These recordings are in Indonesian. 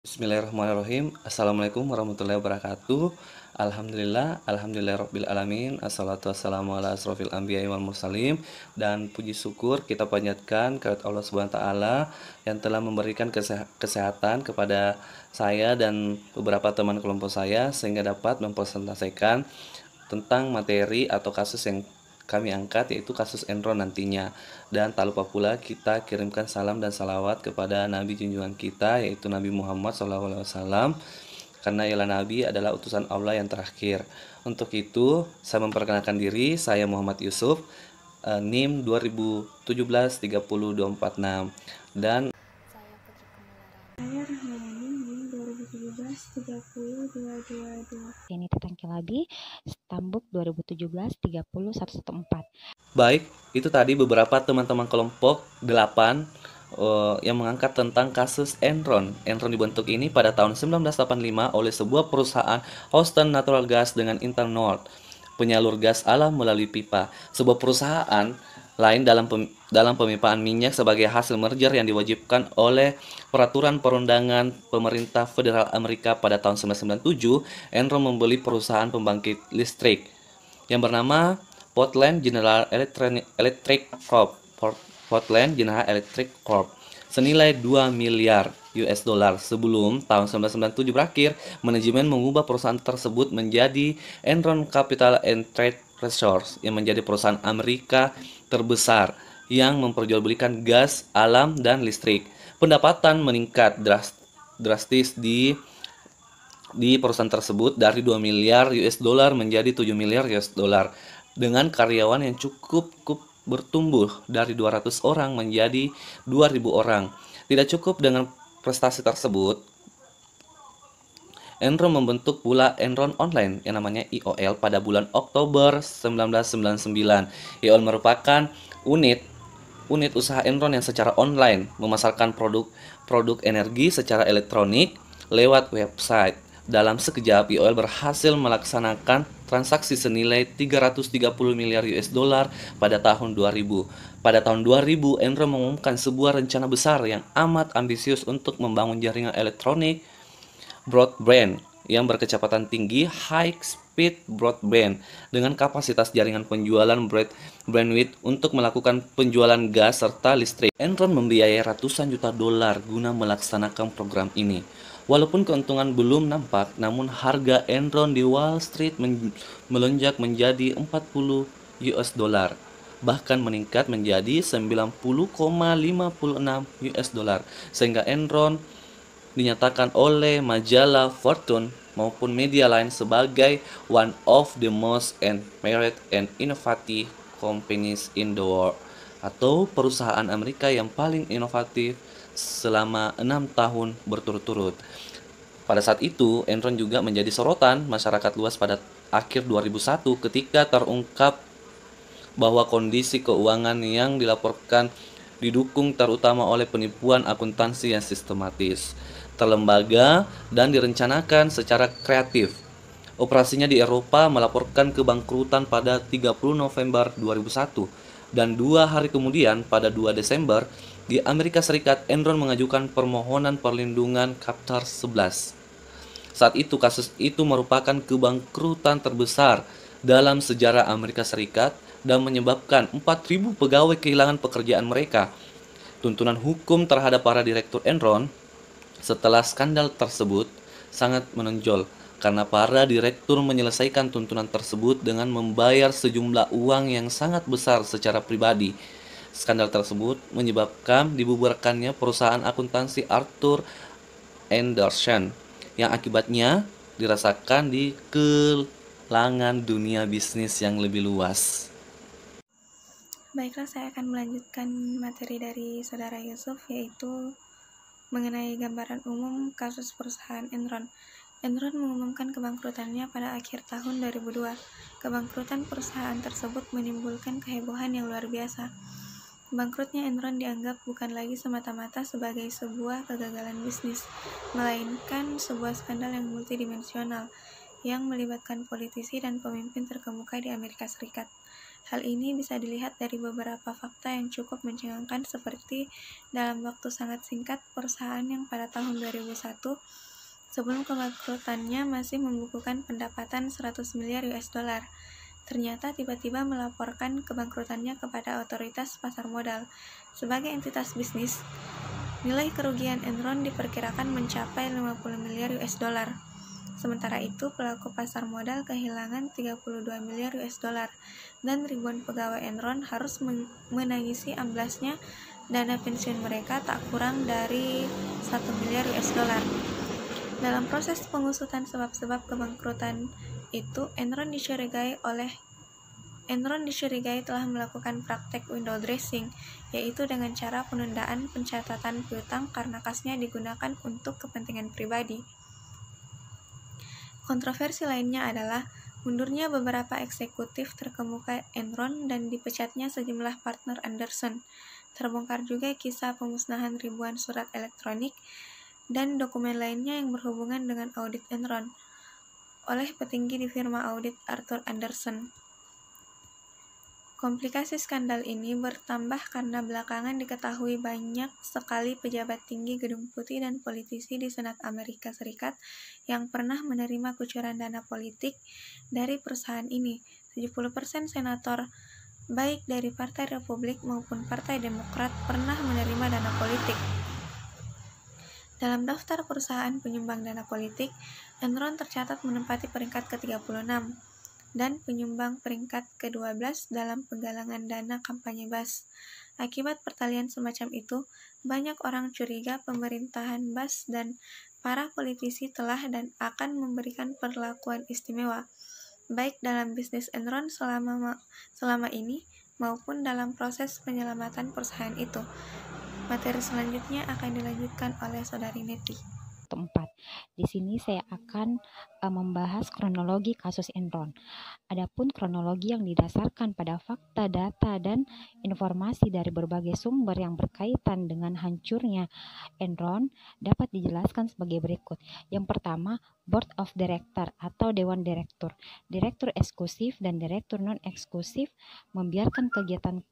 Bismillahirrahmanirrahim. Assalamualaikum warahmatullahi wabarakatuh. Alhamdulillah alamin. Assalatu wassalamu ala asrofil anbiya'i wal mursalin. Dan puji syukur kita panjatkan kehadirat Allah Subhanahu wa taala yang telah memberikan kesehatan kepada saya dan beberapa teman kelompok saya sehingga dapat mempresentasikan tentang materi atau kasus yang kami angkat, yaitu kasus Enron nantinya. Dan tak lupa pula kita kirimkan salam dan salawat kepada Nabi junjungan kita, yaitu Nabi Muhammad SAW, karena ialah Nabi adalah utusan Allah yang terakhir. Untuk itu saya memperkenalkan diri, saya Muhammad Yusuf, NIM 2017 30246, dan Saya Rahmayani NIM 2017 30222. Ini Tetang Kilabi, Stambuk 2017 30114. baik, itu tadi beberapa teman-teman kelompok 8 yang mengangkat tentang kasus Enron. Enron dibentuk ini pada tahun 1985 oleh sebuah perusahaan Houston Natural Gas dengan Internord, penyalur gas alam melalui pipa. Sebuah perusahaan lain dalam pemipaan minyak sebagai hasil merger yang diwajibkan oleh Peraturan Perundangan Pemerintah Federal Amerika pada tahun 1997. Enron membeli perusahaan pembangkit listrik yang bernama Portland General Electric Corp. Portland General Electric Corp. senilai 2 miliar US dollar. Sebelum tahun 1997 berakhir, manajemen mengubah perusahaan tersebut menjadi Enron Capital and Trade Resources, yang menjadi perusahaan Amerika terbesar yang memperjualbelikan gas alam dan listrik. Pendapatan meningkat drastis di perusahaan tersebut dari 2 miliar US dollar menjadi 7 miliar US dollar, dengan karyawan yang cukup bertumbuh dari 200 orang menjadi 2.000 orang. Tidak cukup dengan prestasi tersebut, Enron membentuk pula Enron Online yang namanya EOL pada bulan Oktober 1999. EOL merupakan unit usaha Enron yang secara online memasarkan produk energi secara elektronik lewat website. Dalam sekejap, EOL berhasil melaksanakan transaksi senilai 330 miliar US dollar pada tahun 2000. Pada tahun 2000, Enron mengumumkan sebuah rencana besar yang amat ambisius untuk membangun jaringan elektronik broadband yang berkecepatan tinggi, high speed broadband, dengan kapasitas jaringan penjualan bandwidth untuk melakukan penjualan gas serta listrik. Enron membiayai ratusan juta dolar guna melaksanakan program ini. Walaupun keuntungan belum nampak, namun harga Enron di Wall Street melonjak menjadi 40 US dollar, bahkan meningkat menjadi 90,56 US dollar, sehingga Enron dinyatakan oleh majalah Fortune maupun media lain sebagai one of the most admired and innovative companies in the world, atau perusahaan Amerika yang paling inovatif selama 6 tahun berturut-turut. Pada saat itu, Enron juga menjadi sorotan masyarakat luas pada akhir 2001 ketika terungkap bahwa kondisi keuangan yang dilaporkan didukung terutama oleh penipuan akuntansi yang sistematis, terlembaga, dan direncanakan secara kreatif. Operasinya di Eropa melaporkan kebangkrutan pada 30 November 2001, dan 2 hari kemudian pada 2 Desember di Amerika Serikat, Enron mengajukan permohonan perlindungan Chapter 11. Saat itu kasus itu merupakan kebangkrutan terbesar dalam sejarah Amerika Serikat dan menyebabkan 4.000 pegawai kehilangan pekerjaan mereka. Tuntunan hukum terhadap para direktur Enron setelah skandal tersebut sangat menonjol karena para direktur menyelesaikan tuntutan tersebut dengan membayar sejumlah uang yang sangat besar secara pribadi. Skandal tersebut menyebabkan dibubarkannya perusahaan akuntansi Arthur Andersen, yang akibatnya dirasakan di kalangan dunia bisnis yang lebih luas. Baiklah, saya akan melanjutkan materi dari Saudara Yusuf, yaitu mengenai gambaran umum kasus perusahaan Enron. Enron mengumumkan kebangkrutannya pada akhir tahun 2002. Kebangkrutan perusahaan tersebut menimbulkan kehebohan yang luar biasa. Bangkrutnya Enron dianggap bukan lagi semata-mata sebagai sebuah kegagalan bisnis, melainkan sebuah skandal yang multidimensional yang melibatkan politisi dan pemimpin terkemuka di Amerika Serikat. Hal ini bisa dilihat dari beberapa fakta yang cukup mencengangkan seperti dalam waktu sangat singkat perusahaan yang pada tahun 2001 sebelum kebangkrutannya masih membukukan pendapatan 100 miliar US dollar. Ternyata tiba-tiba melaporkan kebangkrutannya kepada otoritas pasar modal. Sebagai entitas bisnis, nilai kerugian Enron diperkirakan mencapai 50 miliar US dollar. Sementara itu, pelaku pasar modal kehilangan 32 miliar US dollar dan ribuan pegawai Enron harus menangisi amblasnya dana pensiun mereka tak kurang dari 1 miliar US dollar. Dalam proses pengusutan sebab-sebab kebangkrutan itu, Enron dicurigai telah melakukan praktek window dressing, yaitu dengan cara penundaan pencatatan piutang karena kasnya digunakan untuk kepentingan pribadi. Kontroversi lainnya adalah mundurnya beberapa eksekutif terkemuka Enron dan dipecatnya sejumlah partner Anderson. Terbongkar juga kisah pemusnahan ribuan surat elektronik dan dokumen lainnya yang berhubungan dengan audit Enron oleh petinggi di firma audit Arthur Andersen. Komplikasi skandal ini bertambah karena belakangan diketahui banyak sekali pejabat tinggi Gedung Putih dan politisi di Senat Amerika Serikat yang pernah menerima kucuran dana politik dari perusahaan ini. 70% senator, baik dari Partai Republik maupun Partai Demokrat, pernah menerima dana politik. Dalam daftar perusahaan penyumbang dana politik, Enron tercatat menempati peringkat ke-36 dan penyumbang peringkat ke-12 dalam penggalangan dana kampanye BAS. Akibat pertalian semacam itu, banyak orang curiga pemerintahan BAS dan para politisi telah dan akan memberikan perlakuan istimewa, baik dalam bisnis Enron selama ini maupun dalam proses penyelamatan perusahaan itu. Materi selanjutnya akan dilanjutkan oleh Saudari Neti. 4. Di sini saya akan membahas kronologi kasus Enron. Adapun kronologi yang didasarkan pada fakta, data, dan informasi dari berbagai sumber yang berkaitan dengan hancurnya Enron dapat dijelaskan sebagai berikut. Yang pertama, Board of Director atau Dewan Direktur. Direktur eksekutif dan direktur non-eksekutif membiarkan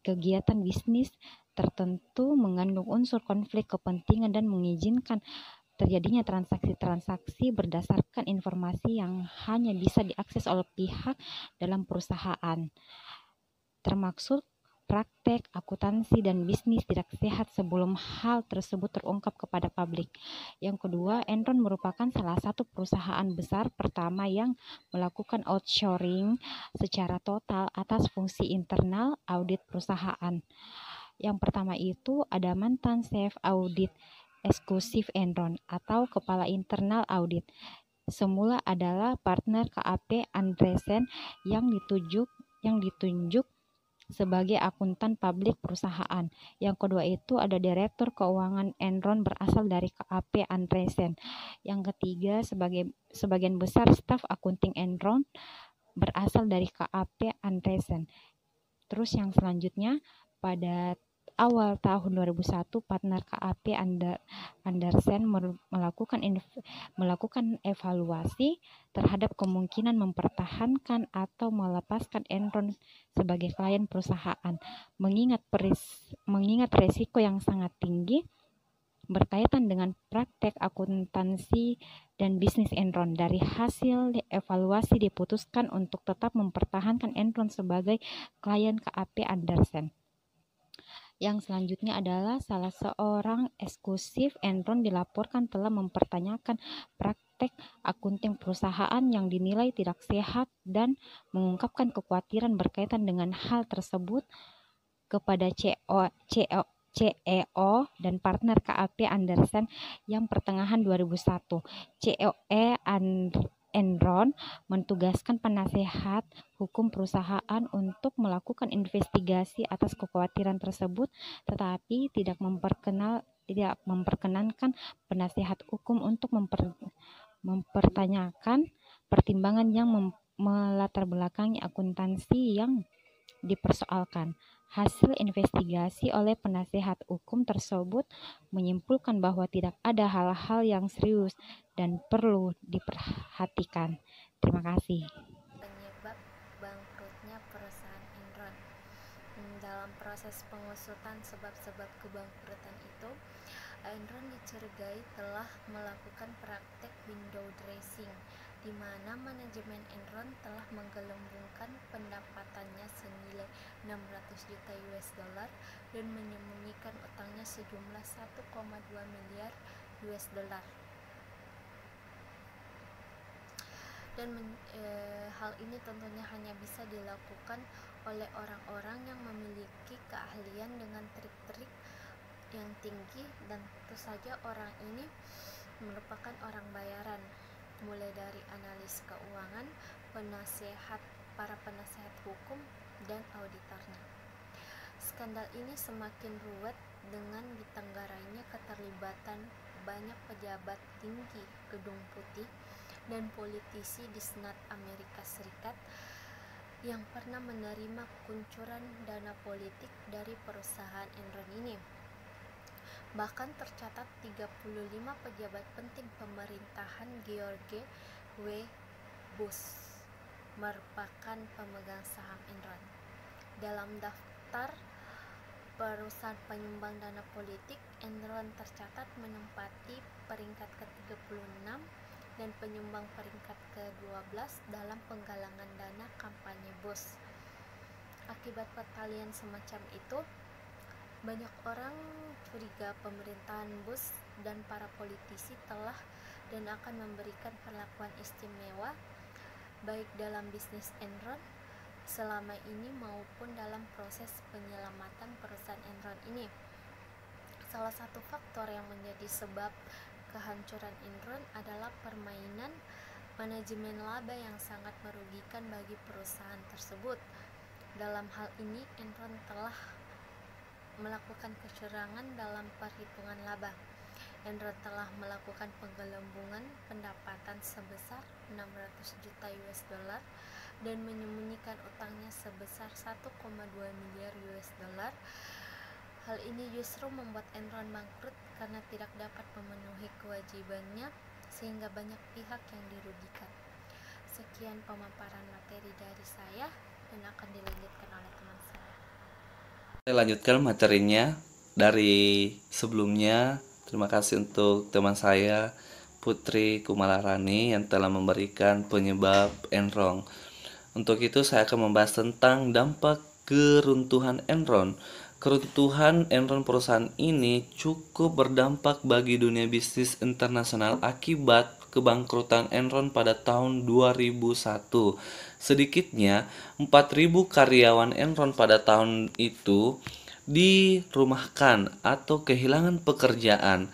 kegiatan bisnis tertentu mengandung unsur konflik kepentingan dan mengizinkan terjadinya transaksi-transaksi berdasarkan informasi yang hanya bisa diakses oleh pihak dalam perusahaan, termaksud praktek akuntansi dan bisnis tidak sehat sebelum hal tersebut terungkap kepada publik. Yang kedua, Enron merupakan salah satu perusahaan besar pertama yang melakukan outsourcing secara total atas fungsi internal audit perusahaan. Yang pertama itu ada mantan Chief Audit Eksekutif Enron atau Kepala Internal Audit. Semula adalah partner KAP Andresen yang ditunjuk sebagai akuntan publik perusahaan. Yang kedua itu ada Direktur Keuangan Enron berasal dari KAP Andresen. Yang ketiga, sebagian besar staf akunting Enron berasal dari KAP Andresen. Terus yang selanjutnya, pada awal tahun 2001, partner KAP Andersen melakukan evaluasi terhadap kemungkinan mempertahankan atau melepaskan Enron sebagai klien perusahaan, mengingat resiko yang sangat tinggi berkaitan dengan praktek akuntansi dan bisnis Enron. Dari hasil evaluasi diputuskan untuk tetap mempertahankan Enron sebagai klien KAP Andersen. Yang selanjutnya adalah salah seorang eksekutif Enron dilaporkan telah mempertanyakan praktek akunting perusahaan yang dinilai tidak sehat dan mengungkapkan kekhawatiran berkaitan dengan hal tersebut kepada CEO dan partner KAP Andersen yang pertengahan 2001. CEO Enron mentugaskan penasehat hukum perusahaan untuk melakukan investigasi atas kekhawatiran tersebut, tetapi tidak memperkenankan penasehat hukum untuk mempertanyakan pertimbangan yang melatar belakangi akuntansi yang dipersoalkan. Hasil investigasi oleh penasehat hukum tersebut menyimpulkan bahwa tidak ada hal-hal yang serius dan perlu diperhatikan. Terima kasih. Penyebab bangkrutnya perusahaan Enron. proses pengusutan sebab-sebab kebangkrutan itu, Enron dicurigai telah melakukan praktek window dressing, di mana manajemen Enron telah menggelembungkan pendapatannya senilai 600 juta US dollar dan menyembunyikan utangnya sejumlah 1,2 miliar US dollar. Dan hal ini tentunya hanya bisa dilakukan oleh orang-orang yang memiliki keahlian dengan trik-trik yang tinggi, dan tentu saja orang ini merupakan orang bayaran, mulai dari analis keuangan, para penasehat hukum, dan auditornya. Skandal ini semakin ruwet dengan ditenggarainya keterlibatan banyak pejabat tinggi Gedung Putih dan politisi di Senat Amerika Serikat yang pernah menerima kuncuran dana politik dari perusahaan Enron ini. Bahkan tercatat 35 pejabat penting pemerintahan George W. Bush merupakan pemegang saham Enron. Dalam daftar perusahaan penyumbang dana politik, Enron tercatat menempati peringkat ke-36 dan penyumbang peringkat ke-12 dalam penggalangan dana kampanye Bush. Akibat pertalian semacam itu, banyak orang curiga pemerintahan Bush dan para politisi telah dan akan memberikan perlakuan istimewa baik dalam bisnis Enron selama ini maupun dalam proses penyelamatan perusahaan Enron ini. Salah satu faktor yang menjadi sebab kehancuran Enron adalah permainan manajemen laba yang sangat merugikan bagi perusahaan tersebut. Dalam hal ini, Enron telah melakukan kecurangan dalam perhitungan laba. Enron telah melakukan penggelembungan pendapatan sebesar 600 juta US dollar dan menyembunyikan utangnya sebesar 1,2 miliar US dollar. Hal ini justru membuat Enron bangkrut karena tidak dapat memenuhi kewajibannya, sehingga banyak pihak yang dirugikan. Sekian pemaparan materi dari saya dan akan dilanjutkan oleh teman saya. Saya lanjutkan materinya dari sebelumnya. Terima kasih untuk teman saya Putri Kumalarani yang telah memberikan penyebab Enron. Untuk itu saya akan membahas tentang dampak keruntuhan Enron. Keruntuhan Enron, perusahaan ini cukup berdampak bagi dunia bisnis internasional akibat kebangkrutan Enron pada tahun 2001. Sedikitnya 4.000 karyawan Enron pada tahun itu dirumahkan atau kehilangan pekerjaan.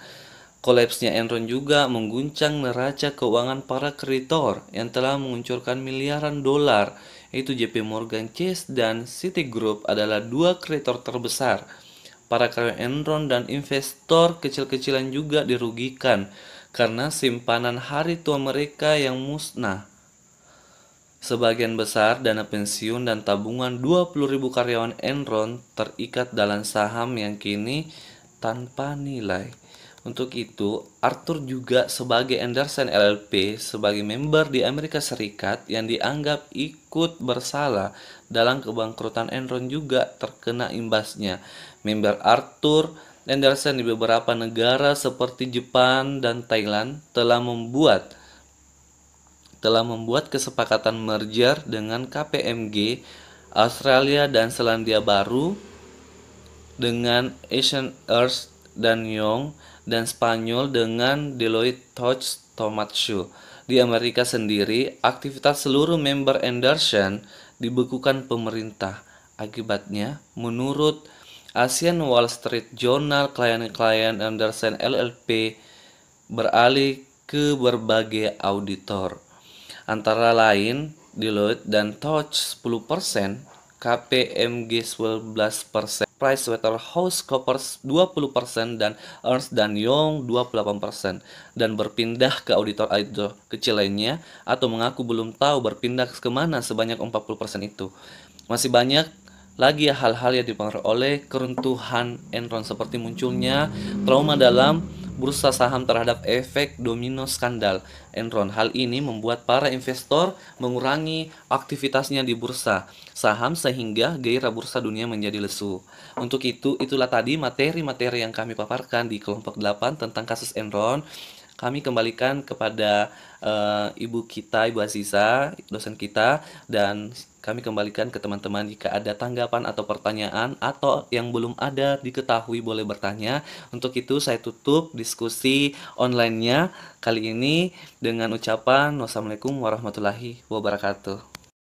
Kolapsnya Enron juga mengguncang neraca keuangan para kreditor yang telah menguncurkan miliaran dolar, yaitu JP Morgan Chase dan Citigroup adalah dua kreditor terbesar. Para karyawan Enron dan investor kecil-kecilan juga dirugikan karena simpanan hari tua mereka yang musnah. Sebagian besar dana pensiun dan tabungan 20.000 karyawan Enron terikat dalam saham yang kini tanpa nilai. Untuk itu, Arthur juga sebagai Andersen LLP sebagai member di Amerika Serikat yang dianggap ikut bersalah dalam kebangkrutan Enron juga terkena imbasnya. Member Arthur Andersen di beberapa negara seperti Jepang dan Thailand telah membuat kesepakatan merger dengan KPMG, Australia dan Selandia Baru, dengan Asian Ernst dan Young, dan Spanyol dengan Deloitte Touche Tohmatsu. Di Amerika sendiri, aktivitas seluruh member Andersen dibekukan pemerintah. Akibatnya, menurut Asian Wall Street Journal, klien-klien Andersen LLP beralih ke berbagai auditor, antara lain Deloitte dan Touche 10%, KPMG 11%, PricewaterhouseCoopers 20%, dan Ernst & Young 28%, dan berpindah ke auditor-auditor kecil lainnya atau mengaku belum tahu berpindah kemana sebanyak 40% itu. Masih banyak lagi hal-hal yang dipengaruhi oleh keruntuhan Enron seperti munculnya trauma dalam bursa saham terhadap efek domino skandal Enron. Hal ini membuat para investor mengurangi aktivitasnya di bursa saham sehingga gairah bursa dunia menjadi lesu. Untuk itu, itulah tadi materi-materi yang kami paparkan di kelompok 8 tentang kasus Enron. Kami kembalikan kepada ibu kita, Ibu Aziza, dosen kita, dan kami kembalikan ke teman-teman jika ada tanggapan atau pertanyaan atau yang belum ada diketahui boleh bertanya. Untuk itu saya tutup diskusi online-nya kali ini dengan ucapan wassalamualaikum warahmatullahi wabarakatuh.